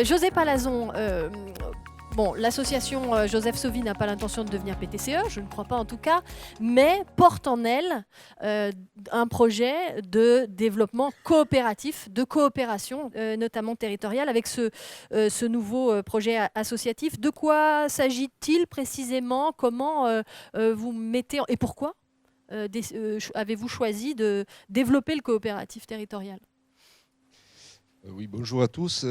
José Palazon, bon, l'association Joseph Sauvy n'a pas l'intention de devenir PTCE, je ne crois pas en tout cas, mais porte en elle un projet de développement coopératif, de coopération, notamment territoriale, avec ce nouveau projet associatif. De quoi s'agit-il précisément? Comment vous mettez et pourquoi avez-vous choisi de développer le coopératif territorial? Oui, bonjour à tous.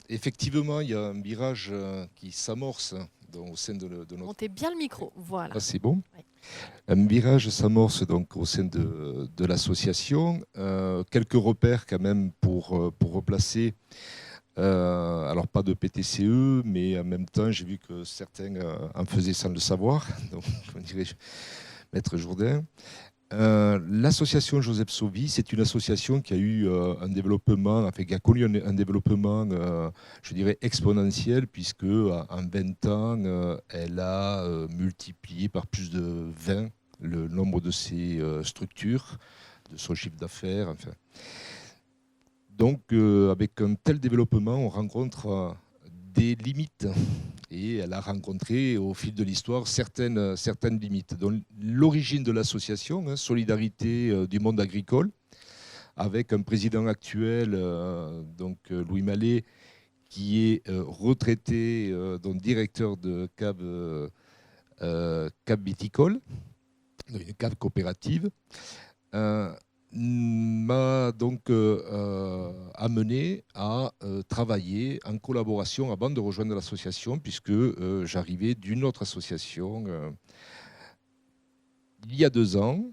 Effectivement, il y a un virage qui s'amorce au sein de notre... Montez bien le micro, voilà. Ah, c'est bon. Oui. Un virage s'amorce donc au sein de l'association. Quelques repères quand même pour replacer. Alors pas de PTCE, mais en même temps, j'ai vu que certains en faisaient sans le savoir. Donc, on dirait Maître Jourdain. L'association Joseph Sauvy, c'est une association qui a eu un développement, enfin qui a connu un développement, je dirais, exponentiel, puisque en 20 ans, elle a multiplié par plus de 20 le nombre de ses structures, de son chiffre d'affaires. Enfin. Donc, avec un tel développement, on rencontre des limites. Et elle a rencontré au fil de l'histoire certaines limites. Donc, l'origine de l'association, Solidarité du monde agricole, avec un président actuel, Louis Mallet, qui est retraité, donc directeur de cave viticole, une cave coopérative. M'a donc amené à travailler en collaboration avant de rejoindre l'association, puisque j'arrivais d'une autre association il y a 2 ans,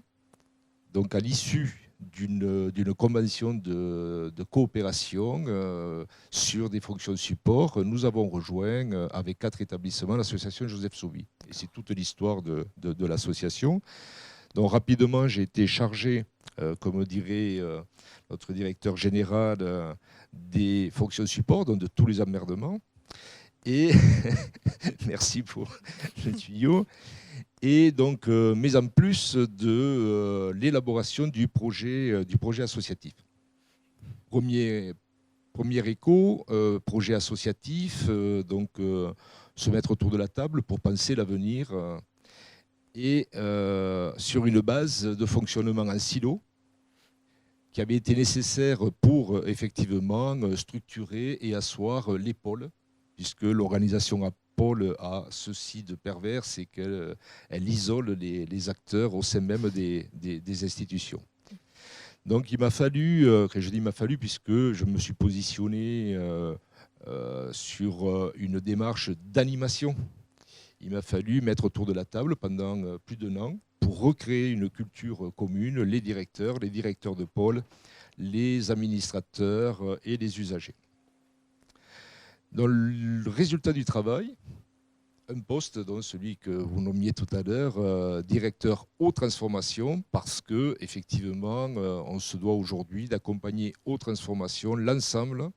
donc à l'issue d'une convention de coopération sur des fonctions support, nous avons rejoint avec 4 établissements l'association Joseph Sauvy. Et c'est toute l'histoire de l'association. Donc rapidement, j'ai été chargé, comme dirait notre directeur général, des fonctions support, donc de tous les emmerdements. Et merci pour le tuyau. Et donc, mais en plus de l'élaboration du projet associatif. Premier écho, projet associatif, donc se mettre autour de la table pour penser l'avenir. Et sur une base de fonctionnement en silo qui avait été nécessaire pour effectivement structurer et asseoir les pôles, puisque l'organisation à pôle a ceci de pervers, c'est qu'elle isole les acteurs au sein même des institutions. Donc il m'a fallu, je dis il m'a fallu puisque je me suis positionné sur une démarche d'animation. Il m'a fallu mettre autour de la table pendant plus d'1 an pour recréer une culture commune, les directeurs de pôle, les administrateurs et les usagers. Dans le résultat du travail, un poste, donc celui que vous nommiez tout à l'heure, directeur aux transformations, parce que effectivement, on se doit aujourd'hui d'accompagner aux transformations l'ensemble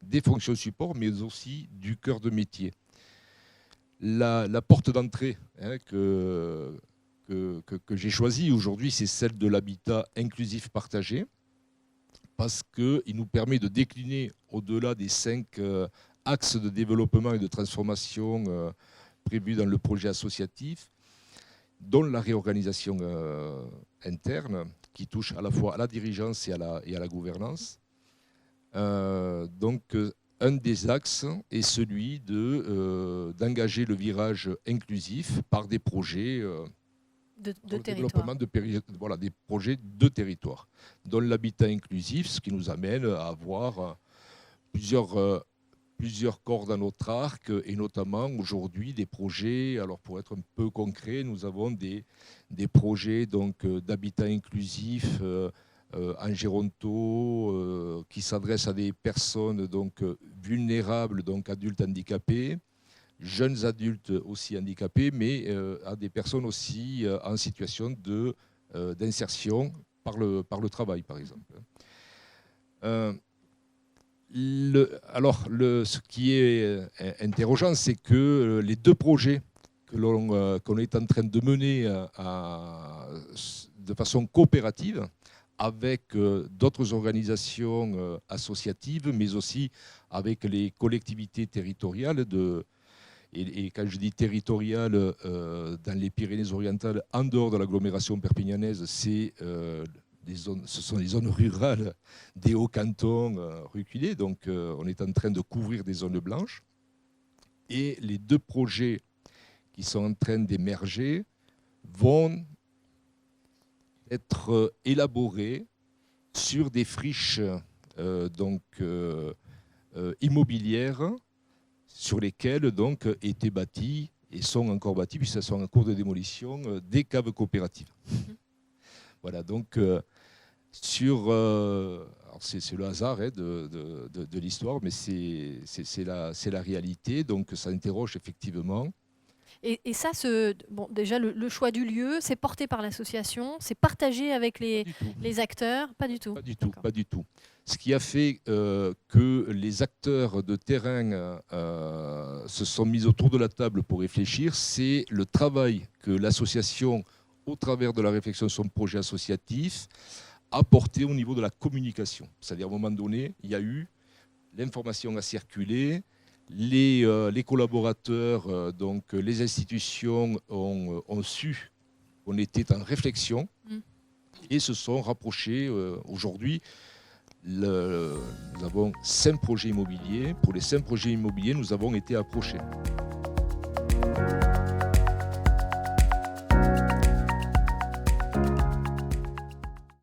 des fonctions support, mais aussi du cœur de métier. La porte d'entrée que j'ai choisie aujourd'hui, c'est celle de l'habitat inclusif partagé, parce qu'il nous permet de décliner au-delà des 5 axes de développement et de transformation prévus dans le projet associatif, dont la réorganisation interne, qui touche à la fois à la dirigeance et à la gouvernance. Donc, un des axes est celui d'engager le virage inclusif par des projets de développement des projets de territoire, dont l'habitat inclusif, ce qui nous amène à avoir plusieurs cordes à notre arc, et notamment aujourd'hui des projets. Alors pour être un peu concret, nous avons des projets d'habitat inclusif en Géronto, qui s'adresse à des personnes vulnérables, adultes handicapés, jeunes adultes aussi handicapés, mais à des personnes aussi en situation d'insertion par le travail, par exemple. Ce qui est interrogeant, c'est que les 2 projets qu'on est en train de mener de façon coopérative avec d'autres organisations associatives, mais aussi avec les collectivités territoriales. Et quand je dis territoriales, dans les Pyrénées-Orientales, en dehors de l'agglomération perpignanaise, ce sont les zones rurales des hauts cantons reculés. Donc on est en train de couvrir des zones blanches. Et les deux projets qui sont en train d'émerger vont être élaborés sur des friches immobilières sur lesquelles donc, étaient bâties et sont encore bâties, puisqu'elles sont en cours de démolition, des caves coopératives. Voilà, donc c'est le hasard de l'histoire, mais c'est la réalité, donc ça interroge effectivement. Et ça, déjà, le choix du lieu, c'est porté par l'association, c'est partagé avec les acteurs? Pas du tout. Pas du tout. Ce qui a fait que les acteurs de terrain se sont mis autour de la table pour réfléchir, c'est le travail que l'association, au travers de la réflexion sur son projet associatif, a porté au niveau de la communication. C'est-à-dire, à un moment donné, il y a eu l'information à circuler. Les collaborateurs, donc les institutions ont su qu'on était en réflexion et se sont rapprochés. Aujourd'hui, nous avons 5 projets immobiliers. Pour les 5 projets immobiliers, nous avons été approchés.